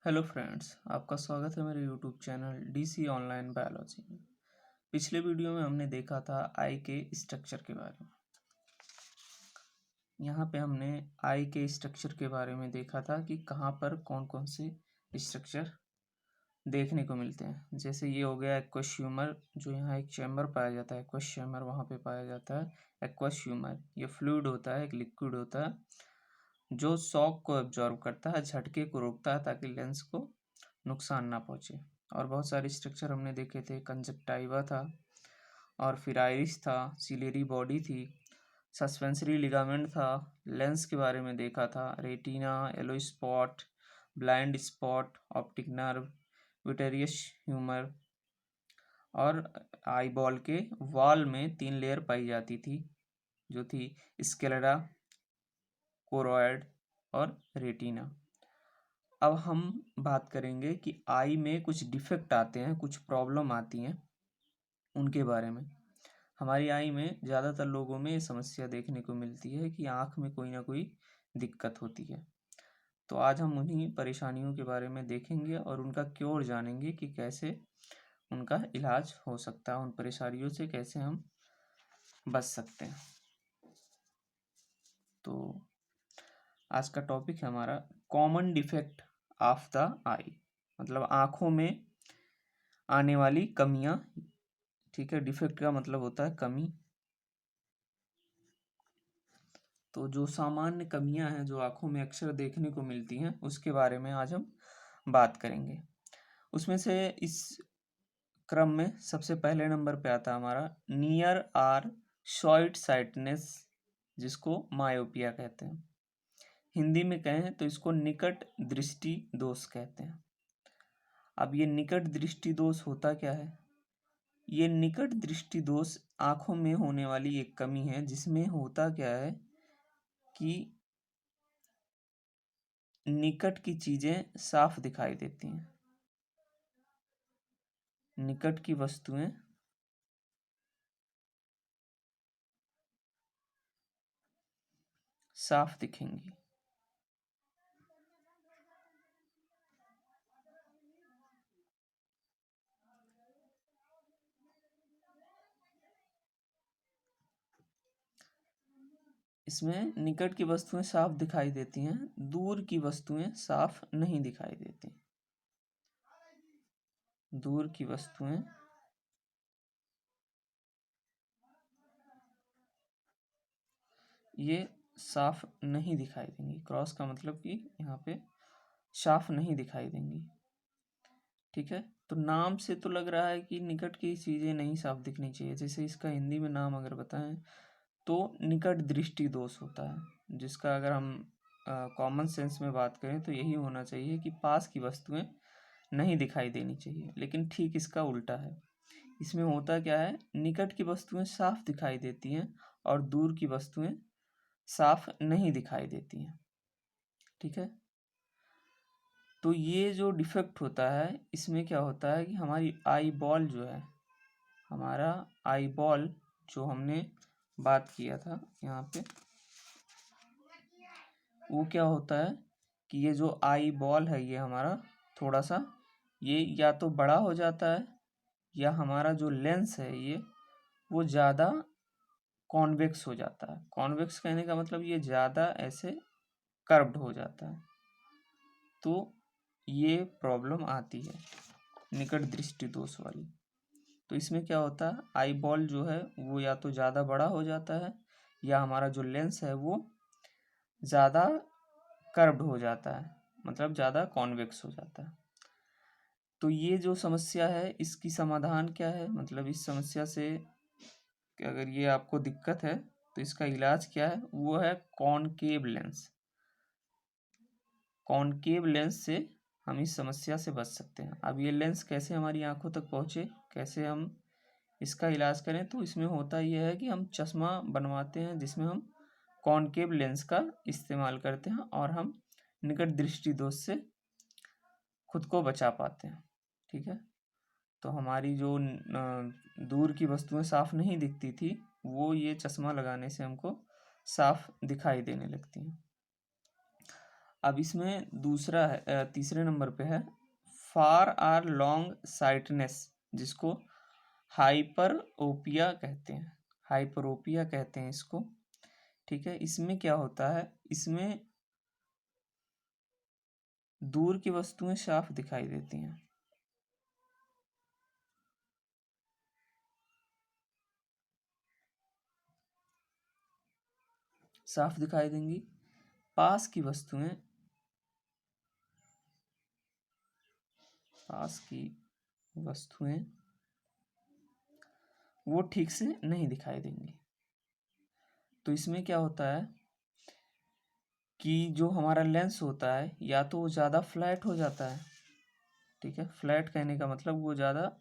Hello friends, आपका स्वागत है मेरे YouTube channel DC online biology में। पिछले वीडियो में हमने देखा था आई के स्ट्रक्चर के बारे में। यहाँ पे हमने आई के स्ट्रक्चर के बारे में देखा था कि कहाँ पर कौन कौन से स्ट्रक्चर देखने को मिलते हैं। जैसे ये हो गया एक्वस ह्यूमर, जो यहाँ एक चैम्बर पाया जाता है, एक्वस चैम्बर वहाँ पे पाया जाता है। एक्वस ह्यूमर ये फ्लूइड होता है, एक लिक्विड होता है जो शॉक को एब्जॉर्ब करता है, झटके को रोकता है ताकि लेंस को नुकसान ना पहुँचे। और बहुत सारे स्ट्रक्चर हमने देखे थे, कंजक्टाइवा था और फिर आइरिस था, सिलेरी बॉडी थी, सस्पेंसरी लिगामेंट था, लेंस के बारे में देखा था, retina, yellow spot, blind spot, optic nerve, vitreous humour और आई बॉल के वॉल में 3 लेयर पाई जाती थी जो थी स्क्लेरा, कोरोइड और रेटिना। अब हम बात करेंगे कि आई में कुछ डिफेक्ट आते हैं, कुछ प्रॉब्लम आती हैं, उनके बारे में। हमारी आई में ज़्यादातर लोगों में ये समस्या देखने को मिलती है कि आँख में कोई ना कोई दिक्कत होती है। तो आज हम उन्हीं परेशानियों के बारे में देखेंगे और उनका क्योर जानेंगे कि कैसे उनका इलाज हो सकता है, उन परेशानियों से कैसे हम बच सकते हैं। तो आज का टॉपिक है हमारा कॉमन डिफेक्ट ऑफ द आई, मतलब आँखों में आने वाली कमियां। ठीक है, डिफेक्ट का मतलब होता है कमी। तो जो सामान्य कमियां हैं जो आंखों में अक्सर देखने को मिलती हैं उसके बारे में आज हम बात करेंगे। उसमें से इस क्रम में सबसे पहले नंबर पे आता है हमारा नियर आर शॉर्ट साइटनेस, जिसको मायोपिया कहते हैं। हिंदी में कहें तो इसको निकट दृष्टि दोष कहते हैं। अब ये निकट दृष्टि दोष होता क्या है? ये निकट दृष्टि दोष आंखों में होने वाली एक कमी है, जिसमें होता क्या है कि निकट की चीजें साफ दिखाई देती हैं, निकट की वस्तुएं साफ दिखेंगी। इसमें निकट की वस्तुएं साफ दिखाई देती हैं, दूर की वस्तुएं साफ नहीं दिखाई देती। दूर की वस्तुएं ये साफ नहीं दिखाई देंगी। क्रॉस का मतलब कि यहाँ पे साफ नहीं दिखाई देंगी। ठीक है, तो नाम से तो लग रहा है कि निकट की चीजें नहीं साफ दिखनी चाहिए। जैसे इसका हिंदी में नाम अगर बताएं तो निकट दृष्टि दोष होता है, जिसका अगर हम कॉमन सेंस में बात करें तो यही होना चाहिए कि पास की वस्तुएं नहीं दिखाई देनी चाहिए। लेकिन ठीक इसका उल्टा है। इसमें होता क्या है, निकट की वस्तुएं साफ दिखाई देती हैं और दूर की वस्तुएं साफ नहीं दिखाई देती हैं। ठीक है, तो ये जो डिफेक्ट होता है इसमें क्या होता है कि हमारी आई बॉल जो है, हमारा आई बॉल जो हमने बात किया था यहाँ पे, वो क्या होता है कि ये जो आई बॉल है ये हमारा थोड़ा सा ये या तो बड़ा हो जाता है या हमारा जो लेंस है ये वो ज़्यादा कॉन्वेक्स हो जाता है। कॉन्वेक्स कहने का मतलब ये ज़्यादा ऐसे कर्व्ड हो जाता है। तो ये प्रॉब्लम आती है निकट दृष्टि दोष वाली। तो इसमें क्या होता है, आई बॉल जो है वो या तो ज़्यादा बड़ा हो जाता है या हमारा जो लेंस है वो ज़्यादा कर्व्ड हो जाता है, मतलब ज़्यादा कॉन्वेक्स हो जाता है। तो ये जो समस्या है इसकी समाधान क्या है, मतलब इस समस्या से कि अगर ये आपको दिक्कत है तो इसका इलाज क्या है, वो है कॉनकेव लेंस। कॉनकेव लेंस से हम इस समस्या से बच सकते हैं। अब ये लेंस कैसे हमारी आंखों तक पहुँचे, कैसे हम इसका इलाज करें, तो इसमें होता यह है कि हम चश्मा बनवाते हैं जिसमें हम कॉनकेव लेंस का इस्तेमाल करते हैं और हम निकट दृष्टि दोष से खुद को बचा पाते हैं। ठीक है, तो हमारी जो दूर की वस्तुएं साफ नहीं दिखती थी वो ये चश्मा लगाने से हमको साफ दिखाई देने लगती हैं। अब इसमें दूसरा है, तीसरे नंबर पे है फार आर लॉन्ग साइटनेस, जिसको हाइपरोपिया कहते हैं, हाइपरोपिया कहते हैं इसको। ठीक है, इसमें क्या होता है, इसमें दूर की वस्तुएं साफ दिखाई देती हैं, साफ दिखाई देंगी, पास की वस्तुएं, पास की वस्तुएं वो ठीक से नहीं दिखाई देंगी। तो इसमें क्या होता है कि जो हमारा लेंस होता है या तो वो ज़्यादा फ्लैट हो जाता है, ठीक है, फ्लैट कहने का मतलब वो ज़्यादा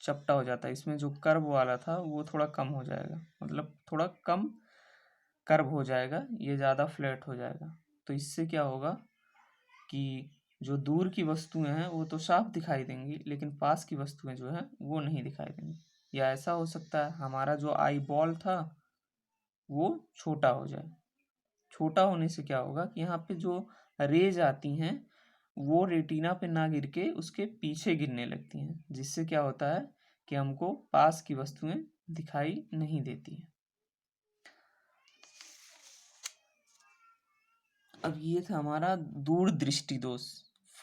चपटा हो जाता है, इसमें जो कर्व वाला था वो थोड़ा कम हो जाएगा, मतलब थोड़ा कम कर्व हो जाएगा, ये ज़्यादा फ्लैट हो जाएगा। तो इससे क्या होगा कि जो दूर की वस्तुएं हैं वो तो साफ दिखाई देंगी, लेकिन पास की वस्तुएं जो है वो नहीं दिखाई देंगी। या ऐसा हो सकता है हमारा जो आई बॉल था वो छोटा हो जाए, छोटा होने से क्या होगा कि यहाँ पे जो रेज आती हैं वो रेटिना पे ना गिर के उसके पीछे गिरने लगती हैं, जिससे क्या होता है कि हमको पास की वस्तुएं दिखाई नहीं देती हैं। अब ये था हमारा दूर दृष्टि दोष,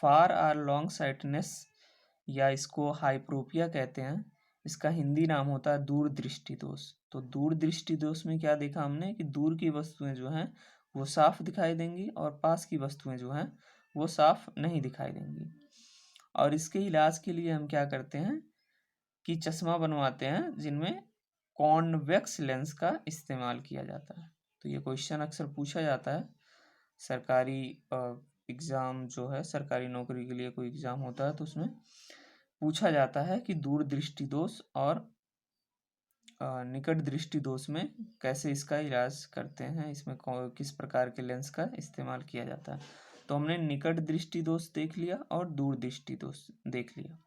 फार आर लॉन्ग साइटनेस, या इसको हाइप्रोपिया कहते हैं। इसका हिंदी नाम होता है दूर दृष्टि दोष। तो दूर दृष्टि दोष में क्या देखा हमने कि दूर की वस्तुएं जो हैं वो साफ दिखाई देंगी और पास की वस्तुएं जो हैं वो साफ नहीं दिखाई देंगी। और इसके इलाज के लिए हम क्या करते हैं कि चश्मा बनवाते हैं जिनमें कॉन्वेक्स लेंस का इस्तेमाल किया जाता है। तो ये क्वेश्चन अक्सर पूछा जाता है, सरकारी एग्ज़ाम जो है, सरकारी नौकरी के लिए कोई एग्ज़ाम होता है तो उसमें पूछा जाता है कि दूर दृष्टि दोष और निकट दृष्टि दोष में कैसे इसका इलाज करते हैं, इसमें किस प्रकार के लेंस का इस्तेमाल किया जाता है। तो हमने निकट दृष्टि दोष देख लिया और दूर दृष्टि दोष देख लिया।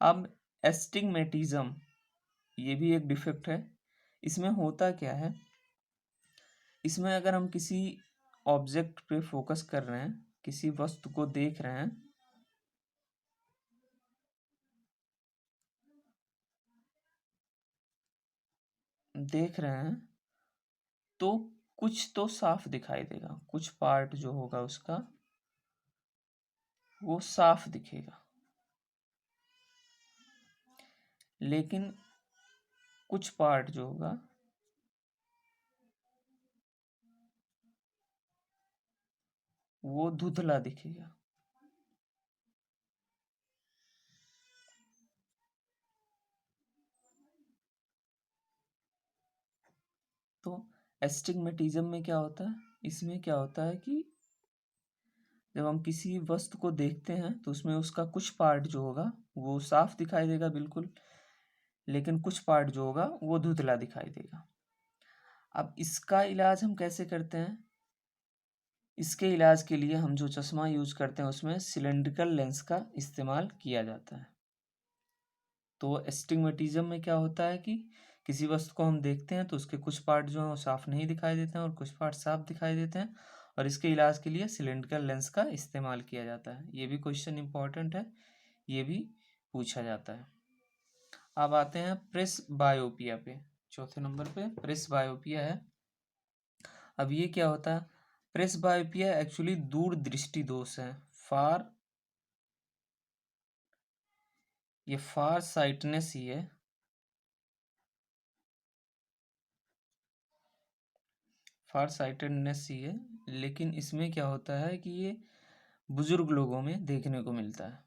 अब एस्टिग्मेटिज्म, ये भी एक डिफेक्ट है। इसमें होता क्या है, इसमें अगर हम किसी ऑब्जेक्ट पे फोकस कर रहे हैं, किसी वस्तु को देख रहे हैं, तो कुछ तो साफ दिखाई देगा, कुछ पार्ट जो होगा उसका वो साफ दिखेगा, लेकिन कुछ पार्ट जो होगा वो धुंधला दिखेगा। तो एस्टिग्मेटिज्म में क्या होता है, इसमें क्या होता है कि जब हम किसी वस्तु को देखते हैं तो उसमें उसका कुछ पार्ट जो होगा वो साफ दिखाई देगा बिल्कुल, लेकिन कुछ पार्ट जो होगा वो धुंधला दिखाई देगा। अब इसका इलाज हम कैसे करते हैं, इसके इलाज के लिए हम जो चश्मा यूज करते हैं उसमें सिलेंड्रिकल लेंस का इस्तेमाल किया जाता है। तो एस्टिग्मेटिज्म में क्या होता है कि किसी वस्तु को हम देखते हैं तो उसके कुछ पार्ट जो हैं वो साफ नहीं दिखाई देते हैं और कुछ पार्ट साफ दिखाई देते हैं, और इसके इलाज के लिए सिलेंड्रिकल लेंस का इस्तेमाल किया जाता है। ये भी क्वेश्चन इंपॉर्टेंट है, ये भी पूछा जाता है। अब आते हैं प्रेस बायोपिया पे, चौथे नंबर पे प्रेस बायोपिया है। अब ये क्या होता है, प्रेस बायोपिया एक्चुअली दूर दृष्टि दोष है, फार, ये फार साइटनेस ही है, फार साइटेडनेस ही है, लेकिन इसमें क्या होता है कि ये बुजुर्ग लोगों में देखने को मिलता है।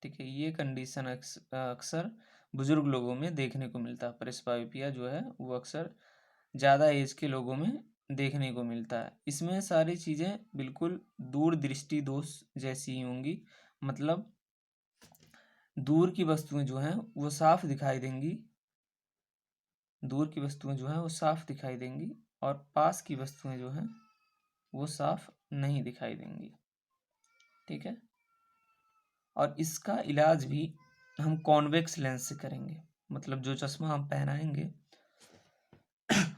ठीक है, ये कंडीशन अक्सर बुजुर्ग लोगों में देखने को मिलता है। प्रेसबायोपिया जो है वो अक्सर ज़्यादा एज के लोगों में देखने को मिलता है। इसमें सारी चीज़ें बिल्कुल दूर दृष्टि दोष जैसी ही होंगी, मतलब दूर की वस्तुएं जो हैं वो साफ दिखाई देंगी, दूर की वस्तुएं जो हैं वो साफ दिखाई देंगी और पास की वस्तुएं जो हैं वो साफ नहीं दिखाई देंगी। ठीक है, और इसका इलाज भी हम कॉन्वेक्स लेंस से करेंगे, मतलब जो चश्मा हम पहनाएंगे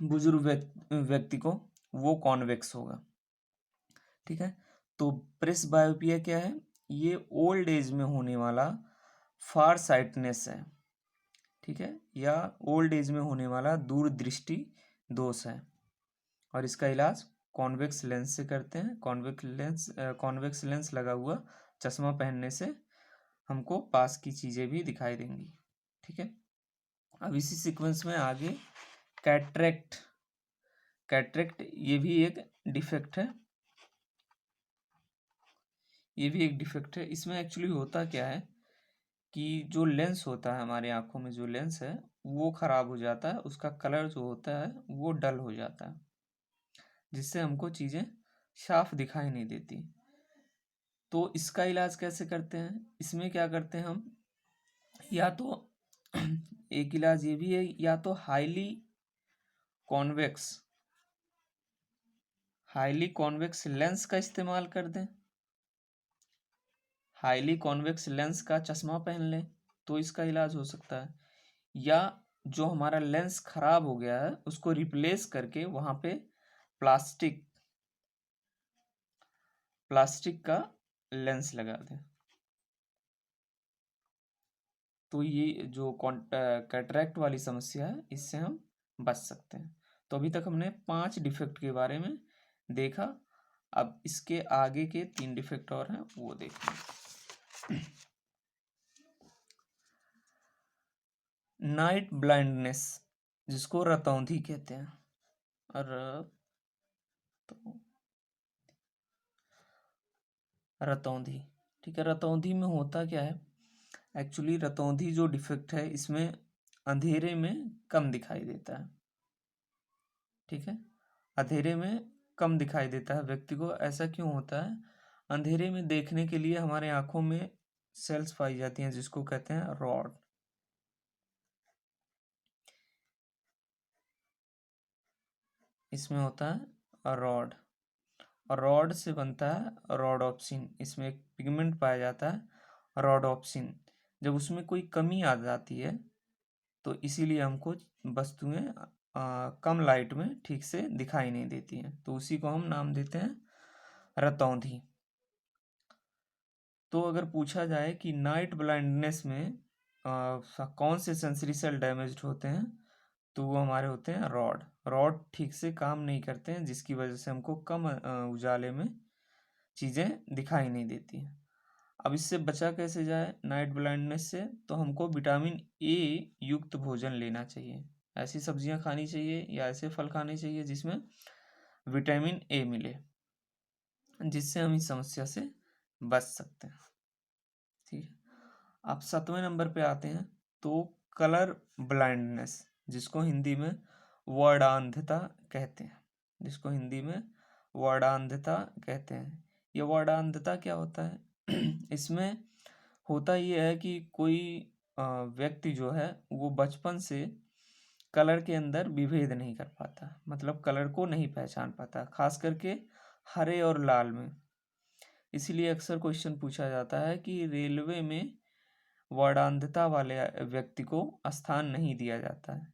बुजुर्ग व्यक्ति को वो कॉन्वेक्स होगा। ठीक है, तो प्रेसबायोपिया क्या है? ये ओल्ड एज में होने वाला फार साइटनेस है, ठीक है, या ओल्ड एज में होने वाला दूरदृष्टि दोष है। और इसका इलाज कॉन्वेक्स लेंस से करते हैं। कॉन्वेक्स लेंस लगा हुआ चश्मा पहनने से हमको पास की चीज़ें भी दिखाई देंगी, ठीक है। अब इसी सीक्वेंस में आगे कैटरेक्ट। कैटरेक्ट ये भी एक डिफेक्ट है, ये भी एक डिफेक्ट है। इसमें एक्चुअली होता क्या है कि जो लेंस होता है हमारे आँखों में, जो लेंस है वो ख़राब हो जाता है, उसका कलर जो होता है वो डल हो जाता है, जिससे हमको चीज़ें साफ दिखाई नहीं देती। तो इसका इलाज कैसे करते हैं? इसमें क्या करते हैं हम, या तो एक इलाज ये भी है, या तो कॉन्वेक्स हाईली कॉन्वेक्स लेंस का इस्तेमाल कर दें, हाईली कॉन्वेक्स लेंस का चश्मा पहन लें तो इसका इलाज हो सकता है। या जो हमारा लेंस खराब हो गया है उसको रिप्लेस करके वहाँ पे प्लास्टिक प्लास्टिक का लेंस लगा दें, तो ये जो कैटरेक्ट वाली समस्या है इससे हम बच सकते हैं। तो अभी तक हमने 5 डिफेक्ट के बारे में देखा। अब इसके आगे के 3 डिफेक्ट और हैं, वो देखें। नाइट ब्लाइंडनेस, जिसको रतौंधी कहते हैं। रतौंधी, ठीक है। रतौंधी में होता क्या है? एक्चुअली रतौंधी जो डिफेक्ट है इसमें अंधेरे में कम दिखाई देता है, ठीक है। अंधेरे में कम दिखाई देता है व्यक्ति को। ऐसा क्यों होता है? अंधेरे में देखने के लिए हमारे आंखों में सेल्स पाई जाती हैं जिसको कहते हैं रॉड। इसमें होता है रॉड, और रॉड से बनता है रॉडोप्सिन। इसमें एक पिगमेंट पाया जाता है रॉडोप्सिन। जब उसमें कोई कमी आ जाती है तो इसीलिए हमको वस्तुएं कम लाइट में ठीक से दिखाई नहीं देती हैं, तो उसी को हम नाम देते हैं रतौंधी। तो अगर पूछा जाए कि नाइट ब्लाइंडनेस में कौन से सेंसरी सेल डैमेज्ड होते हैं, तो वो हमारे होते हैं रॉड। रॉड ठीक से काम नहीं करते हैं जिसकी वजह से हमको कम उजाले में चीज़ें दिखाई नहीं देती हैं। अब इससे बचा कैसे जाए नाइट ब्लाइंडनेस से? तो हमको विटामिन ए युक्त भोजन लेना चाहिए। ऐसी सब्जियां खानी चाहिए या ऐसे फल खाने चाहिए जिसमें विटामिन ए मिले, जिससे हम इस समस्या से बच सकते हैं, ठीक है। अब 7वें नंबर पे आते हैं, तो कलर ब्लाइंडनेस, जिसको हिंदी में वर्णांधता कहते हैं, जिसको हिंदी में वर्णांधता कहते हैं। ये वर्णांधता क्या होता है? इसमें होता ये है कि कोई व्यक्ति जो है वो बचपन से कलर के अंदर विभेद नहीं कर पाता, मतलब कलर को नहीं पहचान पाता, खास करके हरे और लाल में। इसीलिए अक्सर क्वेश्चन पूछा जाता है कि रेलवे में वर्णांधता वाले व्यक्ति को स्थान नहीं दिया जाता है।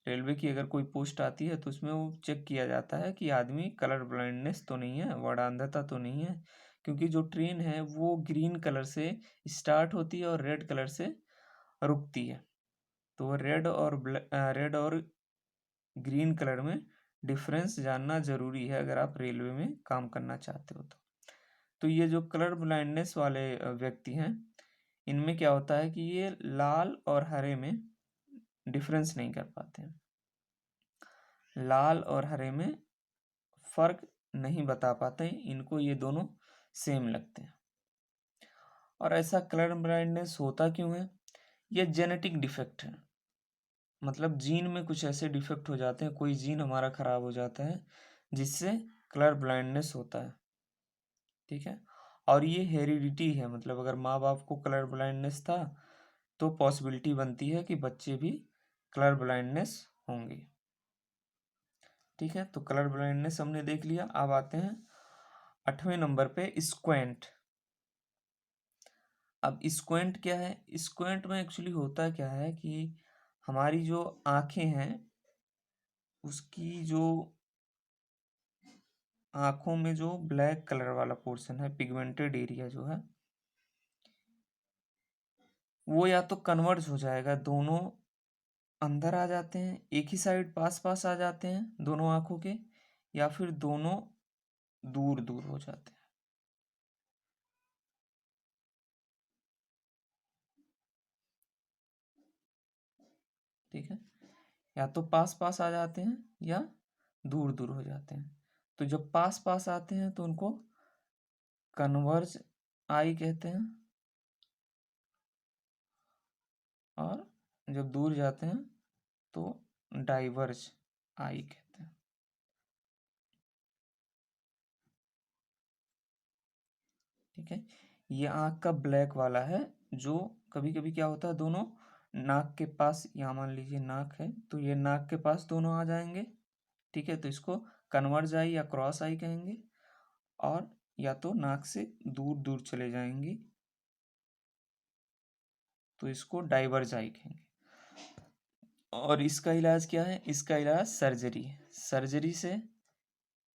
रेलवे की अगर कोई पोस्ट आती है तो उसमें वो चेक किया जाता है कि आदमी कलर ब्लाइंडनेस तो नहीं है, वर्णांधता तो नहीं है, क्योंकि जो ट्रेन है वो ग्रीन कलर से स्टार्ट होती है और रेड कलर से रुकती है। तो रेड और ग्रीन कलर में डिफरेंस जानना ज़रूरी है अगर आप रेलवे में काम करना चाहते हो तो ये जो कलर ब्लाइंडनेस वाले व्यक्ति हैं, इनमें क्या होता है कि ये लाल और हरे में डिफरेंस नहीं कर पाते हैं, लाल और हरे में फर्क नहीं बता पाते हैं, इनको ये दोनों सेम लगते हैं। और ऐसा कलर ब्लाइंडनेस होता क्यों है? ये जेनेटिक डिफेक्ट है, मतलब जीन में कुछ ऐसे डिफेक्ट हो जाते हैं, कोई जीन हमारा खराब हो जाता है जिससे कलर ब्लाइंडनेस होता है, ठीक है। और ये हेरिडिटी है, मतलब अगर माँ बाप को कलर ब्लाइंडनेस था तो पॉसिबिलिटी बनती है कि बच्चे भी कलर ब्लाइंडनेस होंगे, ठीक है। तो कलर ब्लाइंडनेस हमने देख लिया। अब आते हैं 8वें नंबर पे स्क्वेंट। अब स्क्वेंट क्या है? स्क्वेंट में एक्चुअली होता क्या है कि हमारी जो आंखें हैं उसकी जो आंखों में जो ब्लैक कलर वाला पोर्शन है, पिगमेंटेड एरिया जो है, वो या तो कन्वर्ज हो जाएगा, दोनों अंदर आ जाते हैं, एक ही साइड पास पास आ जाते हैं दोनों आंखों के, या फिर दोनों दूर दूर हो जाते हैं। ठीक है, या तो पास पास आ जाते हैं या दूर दूर हो जाते हैं। तो जब पास पास आते हैं तो उनको कन्वर्ज आई कहते हैं, और जब दूर जाते हैं तो डाइवर्ज आई कहते हैं। ठीक है, ये आँख का ब्लैक वाला है, जो कभी कभी क्या होता है, दोनों नाक के पास, यहाँ मान लीजिए नाक है तो ये नाक के पास दोनों आ जाएंगे। ठीक है, तो इसको कन्वर्ज आई या क्रॉस आई कहेंगे, और या तो नाक से दूर दूर चले जाएंगे तो इसको डाइवर्ज आई कहेंगे। और इसका इलाज क्या है? इसका इलाज सर्जरी है। सर्जरी से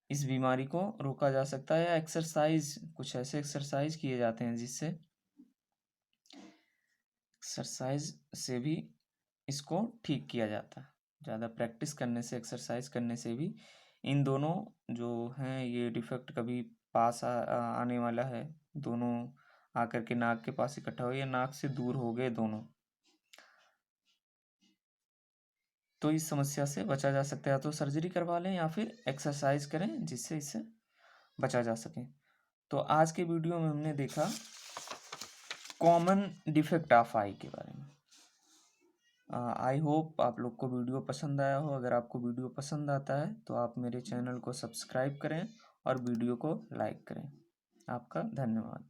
इस बीमारी को रोका जा सकता है, या एक्सरसाइज, कुछ ऐसे एक्सरसाइज किए जाते हैं जिससे, एक्सरसाइज से भी इसको ठीक किया जाता है। ज़्यादा प्रैक्टिस करने से, एक्सरसाइज करने से भी इन दोनों जो हैं ये डिफेक्ट कभी पास आने वाला है, दोनों आकर के नाक के पास इकट्ठा हो या नाक से दूर हो गए दोनों, तो इस समस्या से बचा जा सकता है। तो सर्जरी करवा लें या फिर एक्सरसाइज करें जिससे इससे बचा जा सके। तो आज के वीडियो में हमने देखा कॉमन डिफेक्ट ऑफ आई के बारे में। आई होप आप लोग को वीडियो पसंद आया हो। अगर आपको वीडियो पसंद आता है तो आप मेरे चैनल को सब्सक्राइब करें और वीडियो को लाइक करें। आपका धन्यवाद।